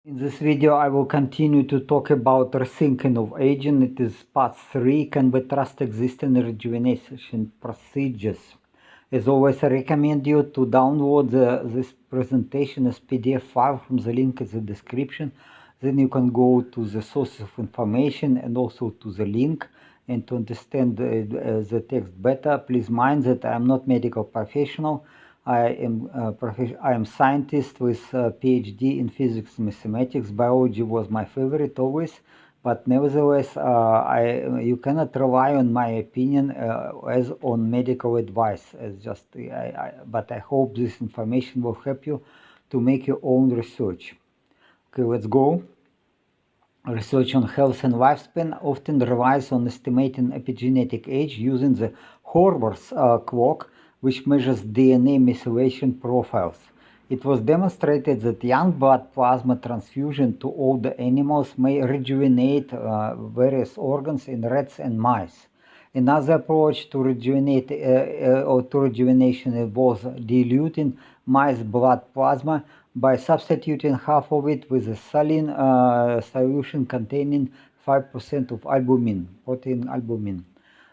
In this video, I will continue to talk about rethinking of aging. It is part 3, can we trust existing rejuvenation procedures? As always, I recommend you to download this presentation as PDF file from the link in the description. Then you can go to the source of information and also to the link. And to understand the text better, please mind that I am not medical professional. I am scientist with a PhD in physics and mathematics. Biology was my favorite always, but nevertheless, you cannot rely on my opinion as on medical advice. But I hope this information will help you to make your own research. Okay, let's go. Research on health and lifespan often relies on estimating epigenetic age using the Horvath's clock, which measures DNA methylation profiles. It was demonstrated that young blood plasma transfusion to older animals may rejuvenate various organs in rats and mice. Another approach to rejuvenation involves diluting mice blood plasma by substituting half of it with a saline solution containing 5% of albumin, protein albumin.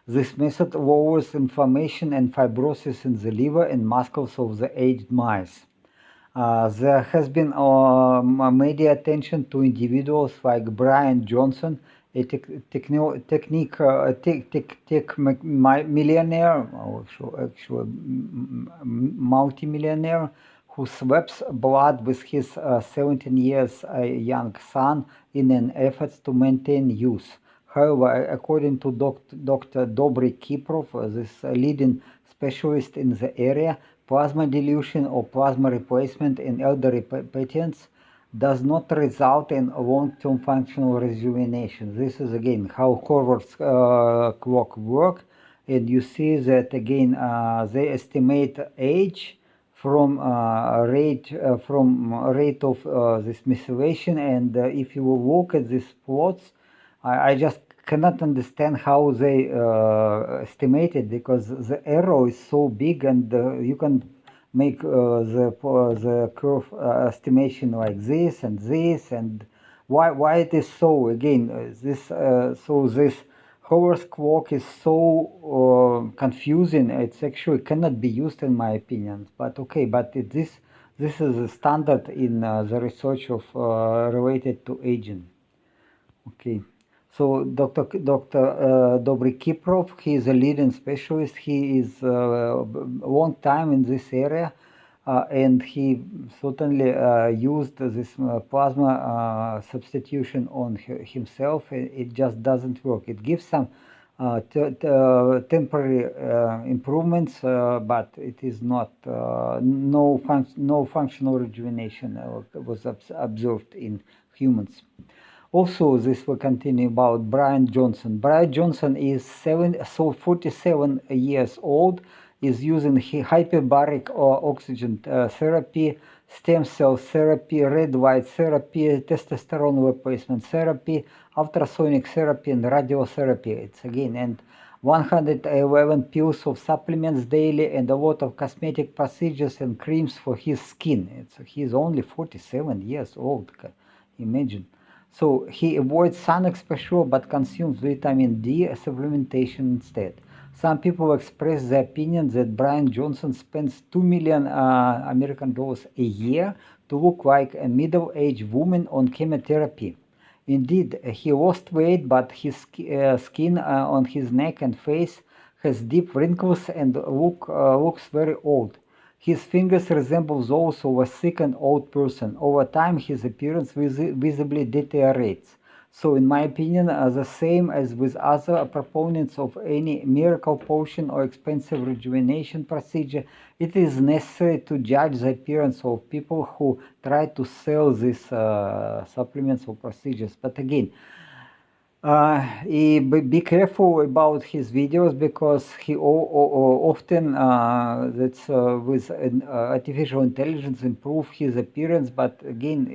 This method lowers inflammation and fibrosis in the liver and muscles of the aged mice. There has been media attention to individuals like Brian Johnson, a millionaire, actually multimillionaire, who swaps blood with his 17 years young son in an effort to maintain youth. However, according to Dr. Dobri Kiprov, this leading specialist in the area, plasma dilution or plasma replacement in elderly patients does not result in long-term functional rejuvenation. This is again how Horvath's clock works, and you see that again they estimate age from rate of this methylation, and if you will look at these plots, I just cannot understand how they estimate it, because the error is so big, and you can make the curve estimation like this, and why it is so. Again, this Horvath's clock is so confusing. It's actually cannot be used in my opinion. But okay, but this is a standard in the research of related to aging. Okay. So Dr. Dobri Kiprov, he is a leading specialist. He is a long time in this area, and he certainly used this plasma substitution on himself. It just doesn't work. It gives some temporary improvements, but it is not no functional rejuvenation was observed in humans. Also, this will continue about Brian Johnson. Brian Johnson is 47 years old, is using hyperbaric oxygen therapy, stem cell therapy, red light therapy, testosterone replacement therapy, ultrasonic therapy, and radiotherapy. It's again, and 111 pills of supplements daily, and a lot of cosmetic procedures and creams for his skin. He's only 47 years old. Imagine. So he avoids sun exposure but consumes vitamin D supplementation instead. Some people express the opinion that Brian Johnson spends $2 million American dollars a year to look like a middle-aged woman on chemotherapy. Indeed, he lost weight, but his skin on his neck and face has deep wrinkles and looks very old. His fingers resemble those of a sick and old person. Over time, his appearance visibly deteriorates. So, in my opinion, the same as with other proponents of any miracle potion or expensive rejuvenation procedure, it is necessary to judge the appearance of people who try to sell these supplements or procedures. But again, be careful about his videos, because he often with artificial intelligence improve his appearance, but again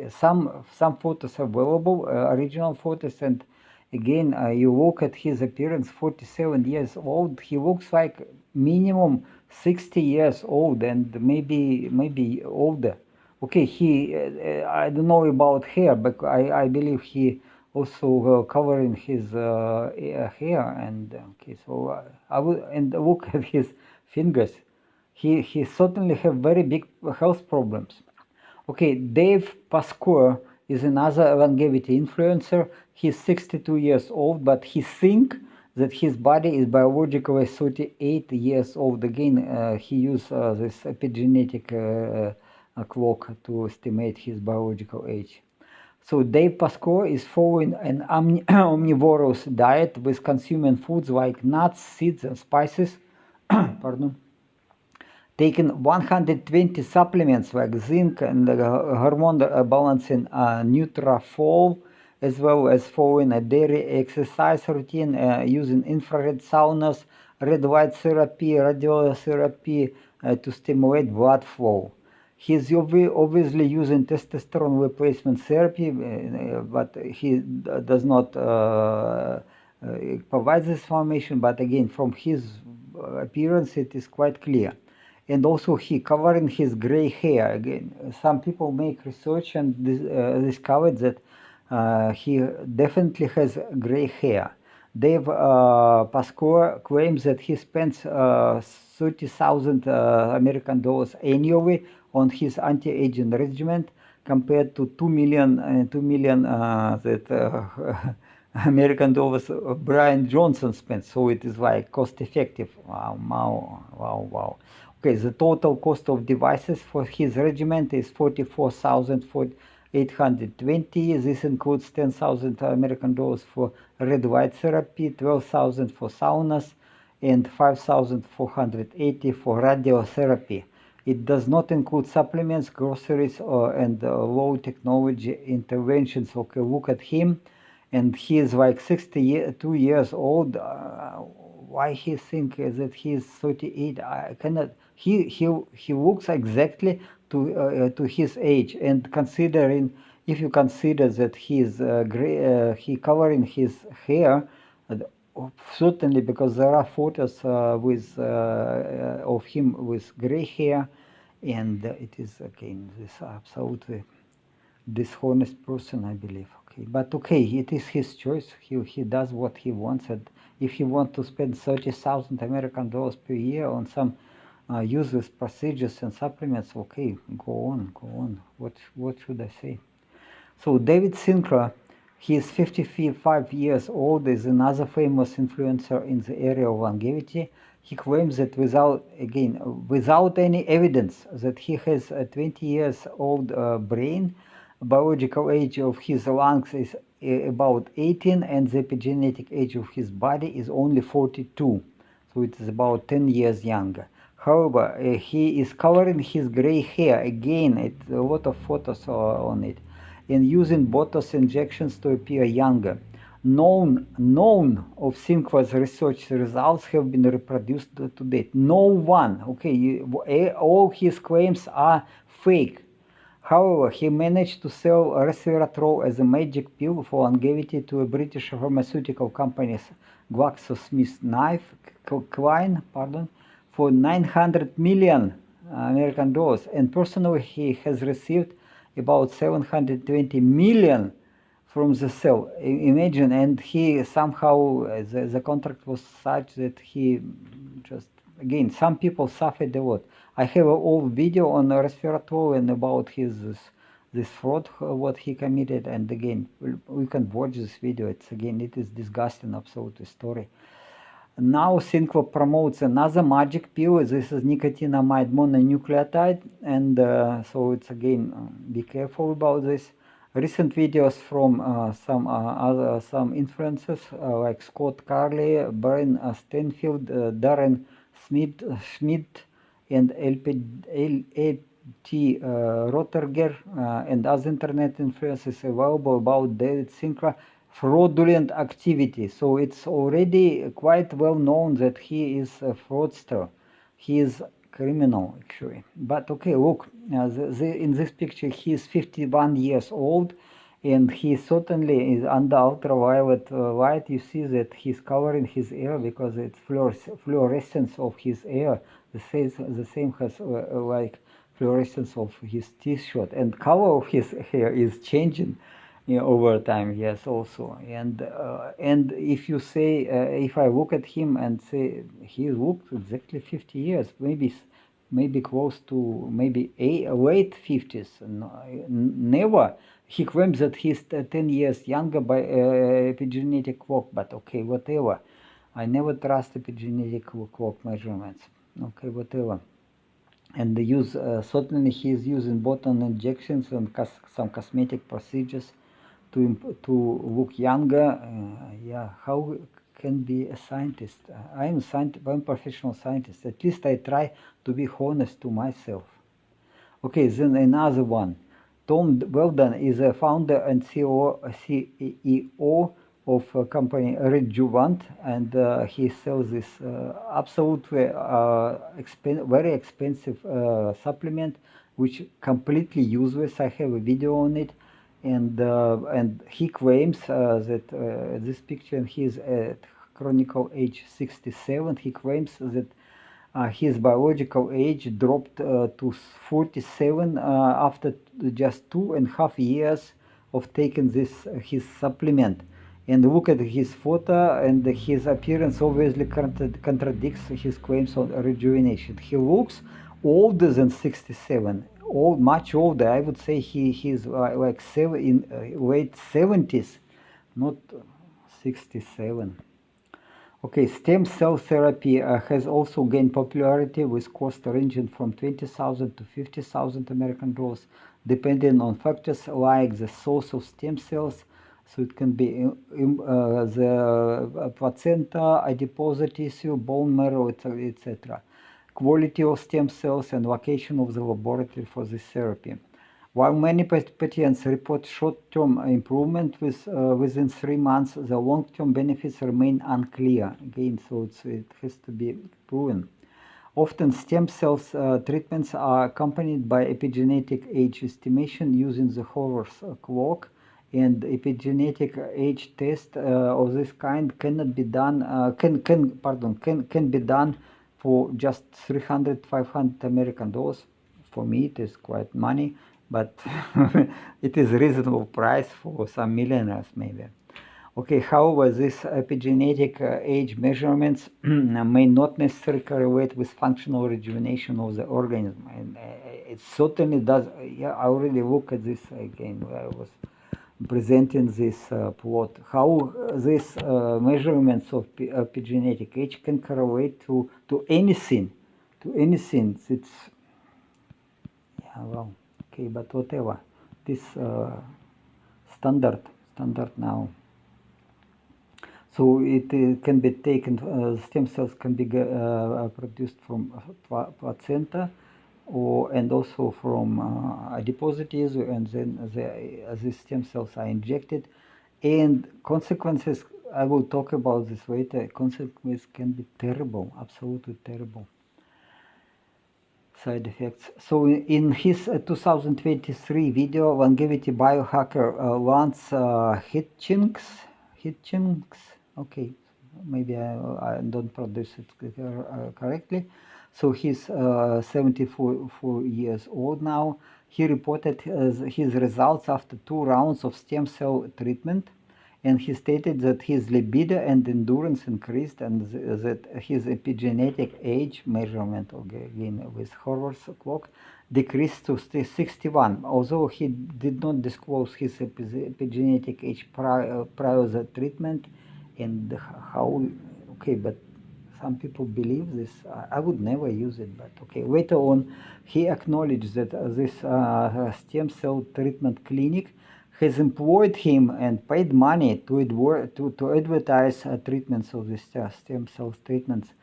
some photos are available, original photos, and again you look at his appearance, 47 years old, he looks like minimum 60 years old, and maybe older. Okay, he, I don't know about hair, but I believe he also covering his hair, and okay, so I will, and look at his fingers. He certainly have very big health problems. Okay, Dave Pascoe is another longevity influencer. He's 62 years old, but he thinks that his body is biologically 38 years old. Again, he used this epigenetic clock to estimate his biological age. So Dave Pascoe is following an omnivorous diet with consuming foods like nuts, seeds, and spices. Pardon. Taking 120 supplements like zinc and hormone balancing Nutrafol, as well as following a daily exercise routine using infrared saunas, red light therapy, radiotherapy to stimulate blood flow. He's obviously using testosterone replacement therapy, but he does not provide this information. But again, from his appearance, it is quite clear. And also he covering his gray hair. Again, some people make research and discovered that he definitely has gray hair. Dave Pascoe claims that he spends 30,000 American dollars annually on his anti-aging regimen, compared to 2 million that American dollars Brian Johnson spent. So it is like cost effective. Wow. Okay, the total cost of devices for his regimen is 44,820. This includes 10,000 American dollars for red light therapy, 12,000 for saunas, and 5,480 for radiotherapy. It does not include supplements, groceries, and low technology interventions. Okay, look at him, and he is like 62 years old. Why he think that he is 38? I cannot. He looks exactly to his age, and considering, if you consider that he is he covering his hair, certainly, because there are photos with of him with gray hair, and it is again this absolutely dishonest person, I believe. Okay, but okay, it is his choice. He does what he wants, and if he wants to spend 30,000 American dollars per year on some useless procedures and supplements, okay, go on. What should I say? So David Sinclair, he is 55 years old, is another famous influencer in the area of longevity. He claims that without any evidence that he has a 20 years old brain, biological age of his lungs is about 18, and the epigenetic age of his body is only 42. So it is about 10 years younger. However, he is covering his gray hair. Again, it's a lot of photos on it, and using Botox injections to appear younger. None of Sinclair's research results have been reproduced to date. No one. Okay, all his claims are fake. However, he managed to sell resveratrol as a magic pill for longevity to a British pharmaceutical company, GlaxoSmithKline, for 900 million American dollars. And personally, he has received about 720 million from the sale. Imagine, and he somehow, the contract was such that he just, again, some people suffered a lot. I have an old video on resveratrol and about this fraud, what he committed, and again, we can watch this video. It is disgusting, absolute story. Now Sinclair promotes another magic pill. This is nicotinamide mononucleotide, and so it's again, be careful about this. Recent videos from some influencers like Scott Carley, Brian Stanfield, Darren Schmidt, and L.T. Rotterger, and other internet influencers available about David Sinclair fraudulent activity. So it's already quite well known that he is a fraudster. He is criminal, actually. But okay, look, in this picture he is 51 years old, and he certainly is under ultraviolet light. You see that he's covering his hair because it's fluorescence of his hair. The same has like fluorescence of his T-shirt, and color of his hair is changing over time. Yes, also, and if you say, if I look at him and say he looked exactly 50 years, maybe close to maybe late 50s. Never. He claims that he's 10 years younger by epigenetic clock, but okay, whatever. I never trust epigenetic clock measurements. Okay, whatever. And the use, certainly he is using boton injections and some cosmetic procedures to look younger. Yeah, how can be a scientist? I'm a professional scientist. At least I try to be honest to myself. Okay, then another one. Tom Weldon is a founder and CEO of a company Rejuvenate, and he sells this absolutely very expensive supplement, which completely useless. I have a video on it, and he claims that this picture, he is at chronicle age 67. He claims that his biological age dropped to 47 after just 2.5 years of taking his supplement. And look at his photo, and his appearance obviously contradicts his claims on rejuvenation. He looks older than 67, much older. I would say he's like in late 70s, not 67. Okay, stem cell therapy has also gained popularity, with cost ranging from $20,000 to $50,000 depending on factors like the source of stem cells. So it can be the placenta, adipose tissue, bone marrow, etc. Quality of stem cells and location of the laboratory for this therapy. While many patients report short-term improvement within 3 months, the long-term benefits remain unclear. Again, so it has to be proven. Often stem cells treatments are accompanied by epigenetic age estimation using the Horner's clock, and epigenetic age test of this kind cannot be done. Can be done for just $300-500 For me, it is quite money, but it is reasonable price for some millionaires maybe. Okay, however, these epigenetic age measurements may not necessarily correlate with functional rejuvenation of the organism, and it certainly does. Yeah, I already look at this again. I was presenting this plot, how these measurements of epigenetic age can correlate to anything, It's well, okay, but whatever. This standard now. So it can be taken. Stem cells can be produced from placenta, and also from adipose tissue, and then the stem cells are injected. And consequences, I will talk about this later. Consequences can be terrible, absolutely terrible. Side effects. So in his 2023 video, longevity biohacker Lance Hitchings, okay, maybe I don't pronounce it correctly. So he's 74 years old now. He reported his results after 2 rounds of stem cell treatment. And he stated that his libido and endurance increased, and that his epigenetic age measurement, again with Horner's clock, decreased to 61. Although he did not disclose his epigenetic age prior the treatment, and how. Okay, but some people believe this. I would never use it, but okay. Later on, he acknowledged that this stem cell treatment clinic has employed him and paid money to advertise treatments of the stem cell treatments.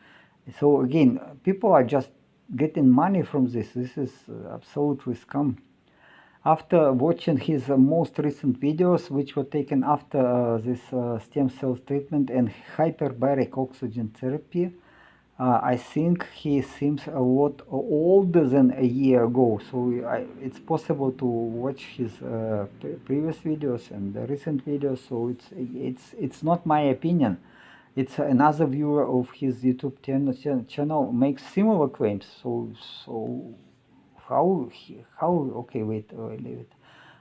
So again, people are just getting money from this. This is absolutely scam. After watching his most recent videos, which were taken after this stem cell treatment and hyperbaric oxygen therapy, I think he seems a lot older than a year ago. So it's possible to watch his previous videos and the recent videos. So it's not my opinion. It's another viewer of his YouTube channel makes similar claims. So okay, wait, leave it.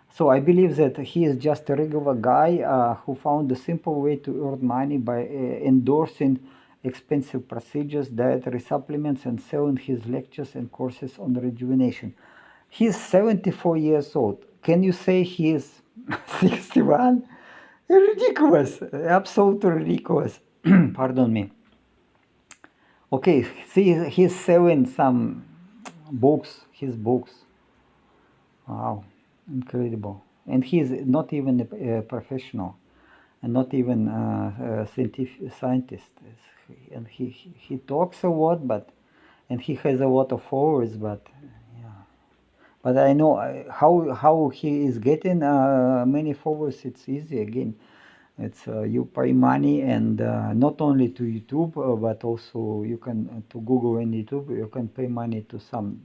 So I believe that he is just a regular guy who found a simple way to earn money by endorsing expensive procedures, dietary supplements, and selling his lectures and courses on rejuvenation. He's 74 years old. Can you say he is 61? Ridiculous, absolutely ridiculous. Pardon me. Okay, see, he's selling some books, his books. Wow, incredible. And he's not even a professional, and not even a scientist. And he talks a lot, and he has a lot of followers, but yeah. But I know how he is getting many followers. It's easy again. It's you pay money, and not only to YouTube, but also you can to Google and YouTube. You can pay money to some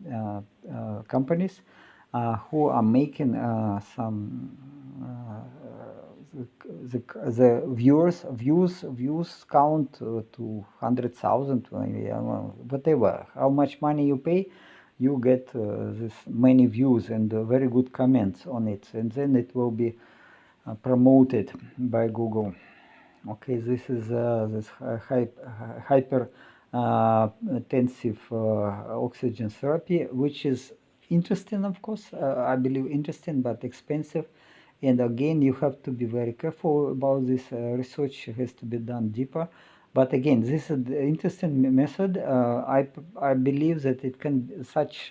companies who are making some the views count to 100,000, whatever. How much money you pay, you get this many views and very good comments on it, and then it will be promoted by Google. Okay, this is this hyper intensive oxygen therapy, which is interesting, of course. I believe interesting, but expensive. And again, you have to be very careful about this. Research has to be done deeper. But again, this is the interesting method. I believe that it can such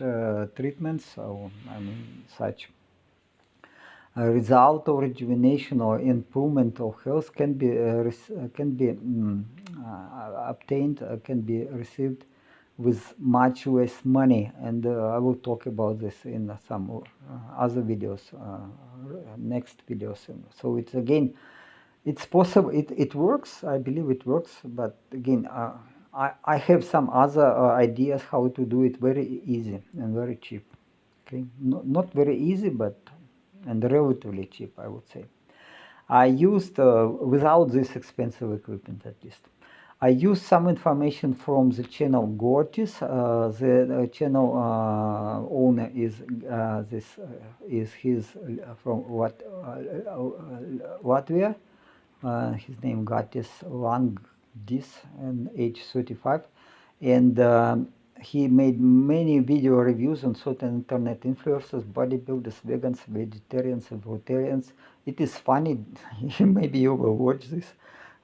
treatments, or I mean such result of rejuvenation or improvement of health can be obtained, can be received with much less money, and I will talk about this in some other videos, next videos. So it's again, it's possible. It works. I believe it works. But again, I have some other ideas how to do it very easy and very cheap. Okay, not very easy, but and relatively cheap, I would say. I used, without this expensive equipment at least, I used some information from the channel Gortis. The channel owner is is his from Latvia. His name Gatis Langdis, and age 35, and he made many video reviews on certain internet influencers, bodybuilders, vegans, vegetarians, and vegetarians. It is funny. Maybe you will watch this.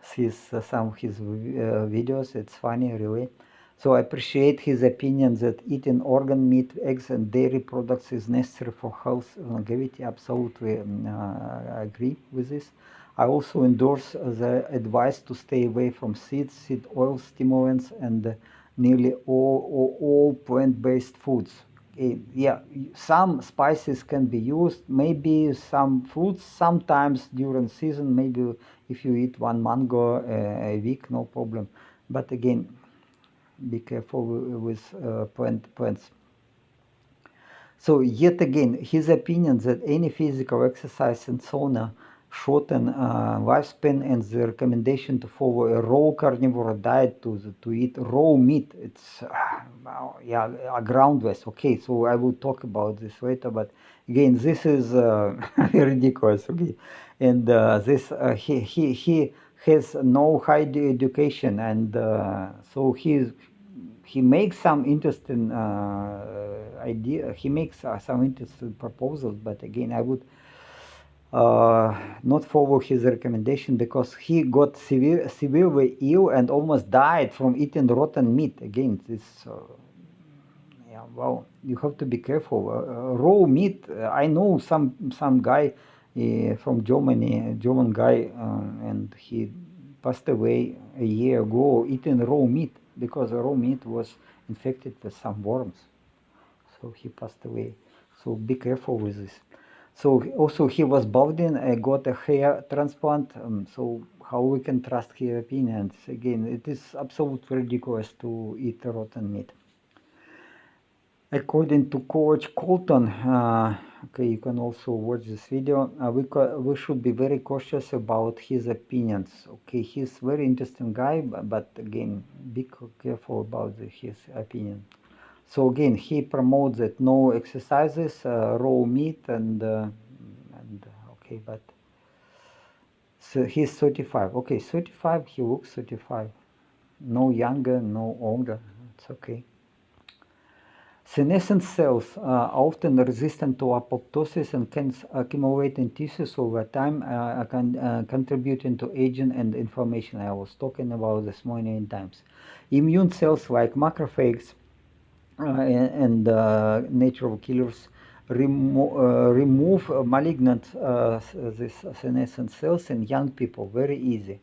Some of his videos. It's funny, really. So I appreciate his opinion that eating organ meat, eggs, and dairy products is necessary for health and longevity. Absolutely agree with this. I also endorse the advice to stay away from seeds, seed oil, stimulants, and nearly all plant-based foods. Yeah, some spices can be used, maybe some fruits sometimes during season, maybe if you eat one mango a week, no problem. But again, be careful with plants. So yet again, his opinion that any physical exercise and sauna shorten lifespan, and the recommendation to follow a raw carnivore diet to eat raw meat, it's yeah, groundless. Okay, so I will talk about this later, but again, this is ridiculous. Okay, and this he has no high education, and so he makes some interesting idea. He makes some interesting proposals, but again, I would not follow his recommendation, because he got severely ill and almost died from eating rotten meat. Again, this yeah, well, you have to be careful. Raw meat. I know some guy from Germany, German guy, and he passed away a year ago eating raw meat, because the raw meat was infected with some worms. So he passed away. So be careful with this. So also he was balding, got a hair transplant. So how we can trust his opinions? Again, it is absolutely ridiculous to eat rotten meat. According to Coach Colton, okay, you can also watch this video. We should be very cautious about his opinions. Okay, he's very interesting guy, but again, be careful about his opinion. So again, he promotes that no exercises, raw meat, and okay, but so he's 35. Okay, 35. He looks 35. No younger, no older. It's okay. Senescent cells are often resistant to apoptosis and can accumulate in tissues over time, contributing to aging and inflammation. I was talking about this many times. Immune cells like macrophages and natural killers remove malignant these senescent cells in young people very easy.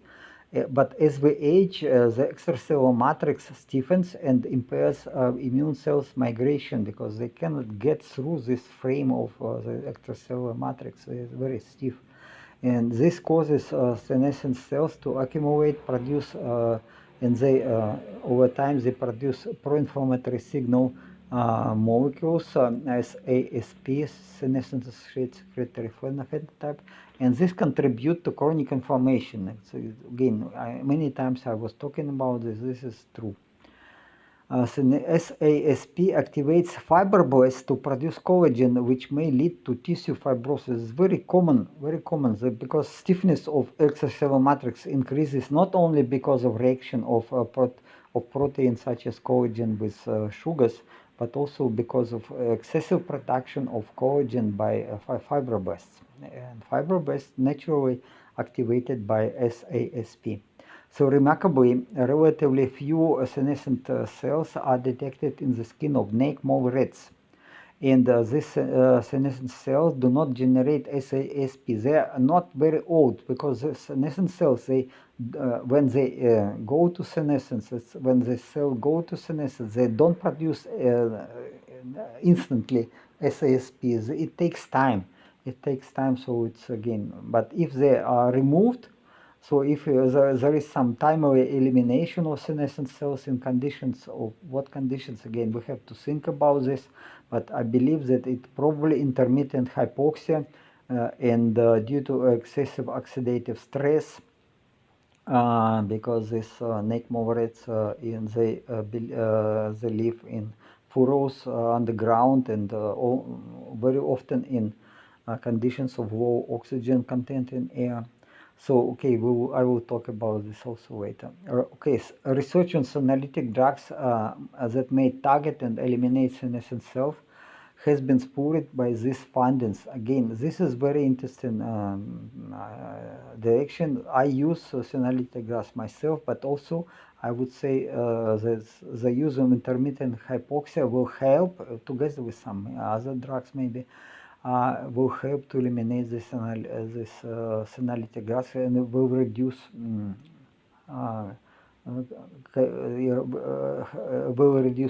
But as we age, the extracellular matrix stiffens and impairs immune cells migration because they cannot get through this frame of the extracellular matrix. It's very stiff. And this causes senescent cells to accumulate, produce, and they, over time, they produce pro-inflammatory signal molecules as ASP, senescent secretory phenotype, and this contribute to chronic inflammation. So again, many times I was talking about this. This is true. SASP activates fibroblasts to produce collagen, which may lead to tissue fibrosis. It's very common, because stiffness of extracellular matrix increases not only because of reaction of proteins such as collagen with sugars, but also because of excessive production of collagen by fibroblasts. And fibroblasts naturally activated by SASP. So remarkably, relatively few senescent cells are detected in the skin of naked mole rats. And these senescent cells do not generate SASP. They are not very old because the senescent cells, when they go to senescence, when the cell go to senescence, they don't produce instantly SASPs. It takes time. So it's again, but if they are removed, so if there is some timely elimination of senescent cells in conditions of what conditions, again, we have to think about this, but I believe that it's probably intermittent hypoxia and due to excessive oxidative stress, because this naked mole rats, they live in furrows underground and very often in conditions of low oxygen content in air. So, okay, I will talk about this also later. Okay, research on senolytic drugs that may target and eliminate senescent cells has been supported by these findings. Again, this is very interesting direction. I use senolytic drugs myself, but also I would say that the use of intermittent hypoxia will help, together with some other drugs maybe, will help to eliminate this senolytic drugs and will reduce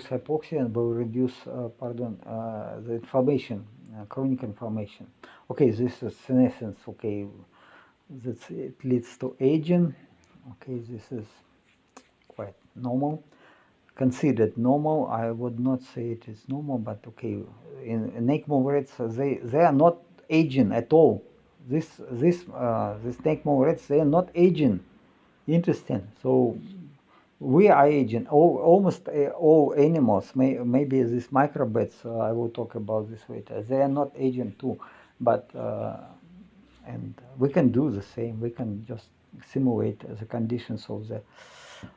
hypoxia and will reduce the inflammation, chronic inflammation. Okay, this is senescence. Okay, it leads to aging. Okay, this is quite normal, considered normal. I would not say it is normal, but okay, in naked mole rats, they are not aging at all. This naked mole rats, they are not aging. Interesting. So we are aging. Almost all animals, maybe these microbats, I will talk about this later. They are not aging too, but and we can do the same. We can just simulate the conditions of the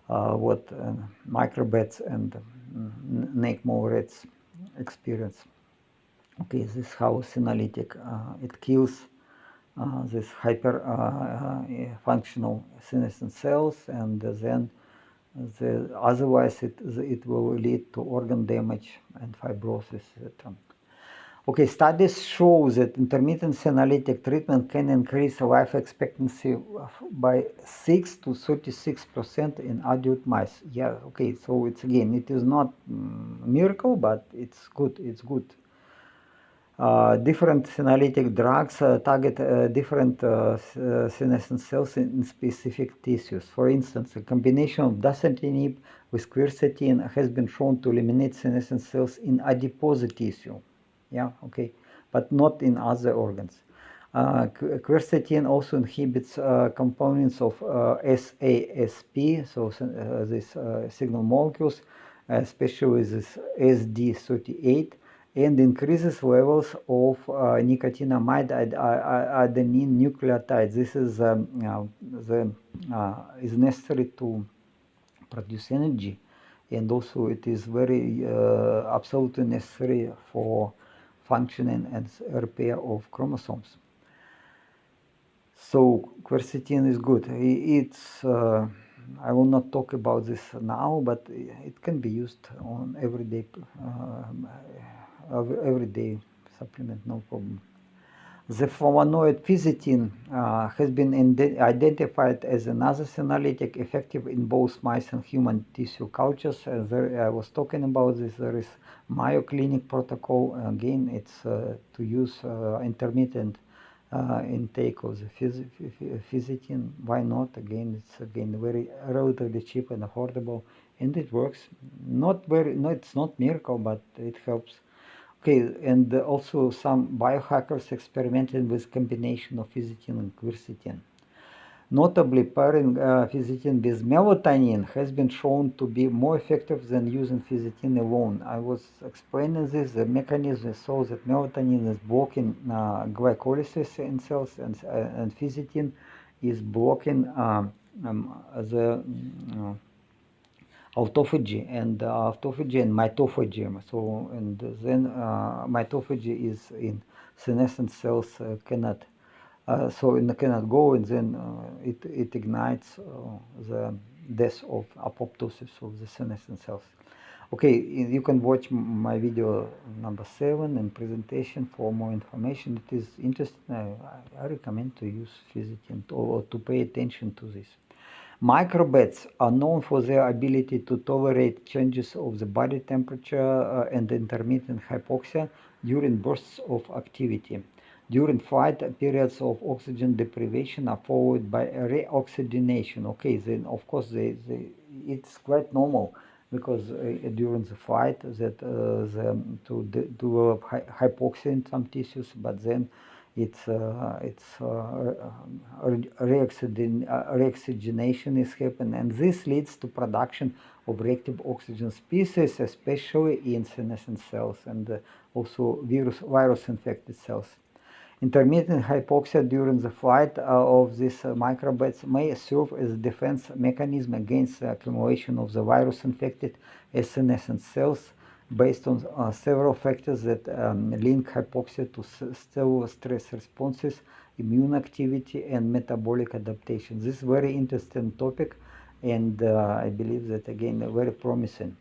what microbats and naked mole rats experience. Okay, this is how senolytic it kills these hyper functional senescent cells, and then otherwise it will lead to organ damage and fibrosis, etc. Okay, studies show that intermittent senolytic treatment can increase life expectancy by 6 to 36% in adult mice. Yeah, okay, so it's again, it is not miracle, but it's good. Different senolytic drugs target different senescent cells in specific tissues. For instance, a combination of dasatinib with quercetin has been shown to eliminate senescent cells in adipose tissue. Yeah, okay, but not in other organs. Quercetin also inhibits components of SASP, so these signal molecules, especially this SD38, and increases levels of nicotinamide adenine nucleotide. This is is necessary to produce energy, and also it is very absolutely necessary for functioning and repair of chromosomes. So quercetin is good. It's I will not talk about this now, but it can be used on everyday supplement, no problem. The flavonoid quercetin has been identified as another senolytic effective in both mice and human tissue cultures. I was talking about this. There is Mayo Clinic protocol. Again, it's to use intermittent intake of the quercetin. Why not? Again, it's very relatively cheap and affordable, and it works. Not very. No, it's not miracle, but it helps. Okay, and also some biohackers experimented with combination of quercetin and quercetin. Notably, pairing quercetin with melatonin has been shown to be more effective than using quercetin alone. I was explaining this. The mechanism is so that melatonin is blocking glycolysis in cells, and quercetin is blocking the autophagy and mitophagy. So, and then mitophagy is in senescent cells cannot cannot go, and then it ignites the death of apoptosis of the senescent cells. Okay, you can watch my video number 7 and presentation for more information. It is interesting. I recommend to use quercetin or to pay attention to this. Microbats are known for their ability to tolerate changes of the body temperature and intermittent hypoxia during bursts of activity. During flight, periods of oxygen deprivation are followed by reoxygenation. Okay, then of course it's quite normal, because during the flight that to develop hypoxia in some tissues, but then reoxygenation is happening, and this leads to production of reactive oxygen species, especially in senescent cells and also virus-infected cells. Intermittent hypoxia during the flight of these microbats may serve as a defense mechanism against the accumulation of the virus-infected senescent cells, based on several factors that link hypoxia to cellular stress responses, immune activity, and metabolic adaptation. This is a very interesting topic, and I believe that, again, very promising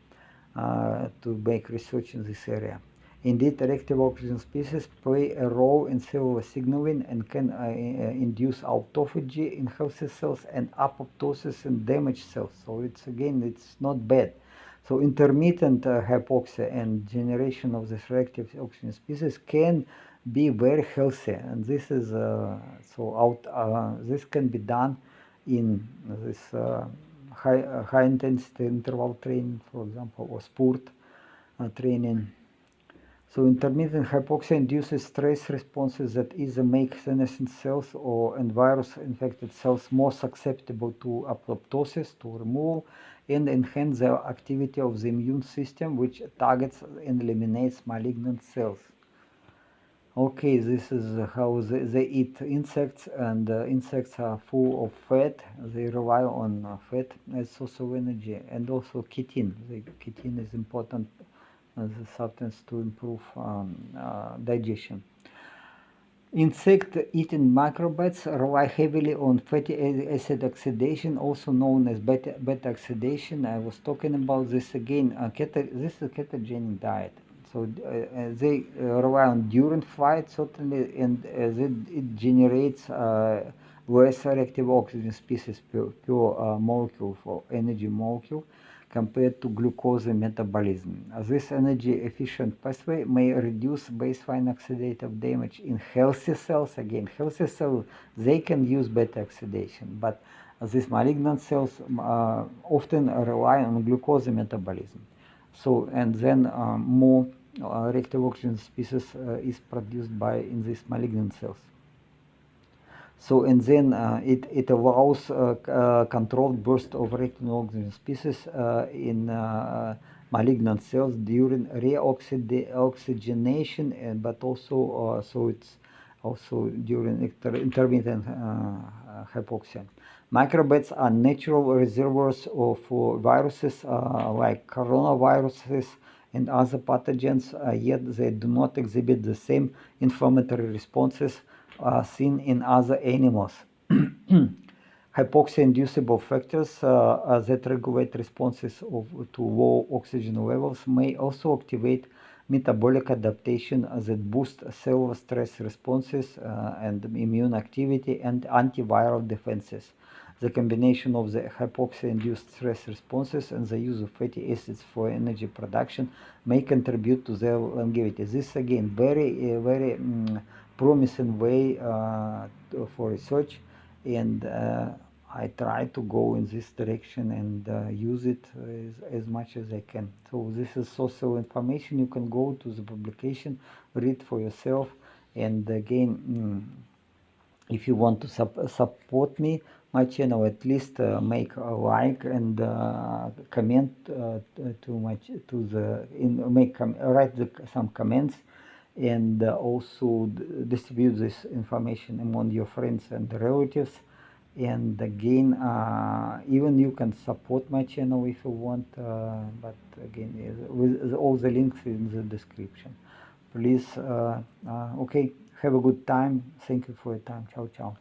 to make research in this area. Indeed, reactive oxygen species play a role in cellular signaling and can induce autophagy in healthy cells and apoptosis in damaged cells. So it's not bad. So intermittent hypoxia and generation of this reactive oxygen species can be very healthy, and this is this can be done in this high intensity interval training, for example, or sport training. So intermittent hypoxia induces stress responses that either make senescent cells and virus-infected cells more susceptible to apoptosis, to removal, and enhance the activity of the immune system, which targets and eliminates malignant cells. Okay, this is how they eat insects, and insects are full of fat. They rely on fat as source of energy, and also chitin. Chitin is important as a substance to improve digestion. Insect-eating microbats rely heavily on fatty acid oxidation, also known as beta-oxidation. I was talking about this again. This is a ketogenic diet. So they rely on during flight, certainly, and it generates less reactive oxygen species per molecule, for energy molecule, compared to glucose metabolism. This energy-efficient pathway may reduce baseline oxidative damage in healthy cells. Again, healthy cells, they can use beta-oxidation, but these malignant cells often rely on glucose metabolism. So, and then more reactive oxygen species is produced in these malignant cells. So, and then it allows controlled burst of reactive oxygen species in malignant cells during reoxygenation, but also so it's also during intermittent hypoxia. Microbes are natural reservoirs of viruses like coronaviruses and other pathogens, yet they do not exhibit the same inflammatory responses seen in other animals. Hypoxia-inducible factors that regulate responses to low oxygen levels may also activate metabolic adaptation that boost cellular stress responses and immune activity and antiviral defenses. The combination of the hypoxia-induced stress responses and the use of fatty acids for energy production may contribute to their longevity. This again very promising way for research, and I try to go in this direction and use it as much as I can. So this is social information. You can go to the publication, read for yourself, and again, if you want to support me, my channel, at least make a like and comment write some comments, and also distribute this information among your friends and relatives. And again, even you can support my channel if you want, but again, with all the links in the description. Please, okay, have a good time. Thank you for your time. Ciao, ciao.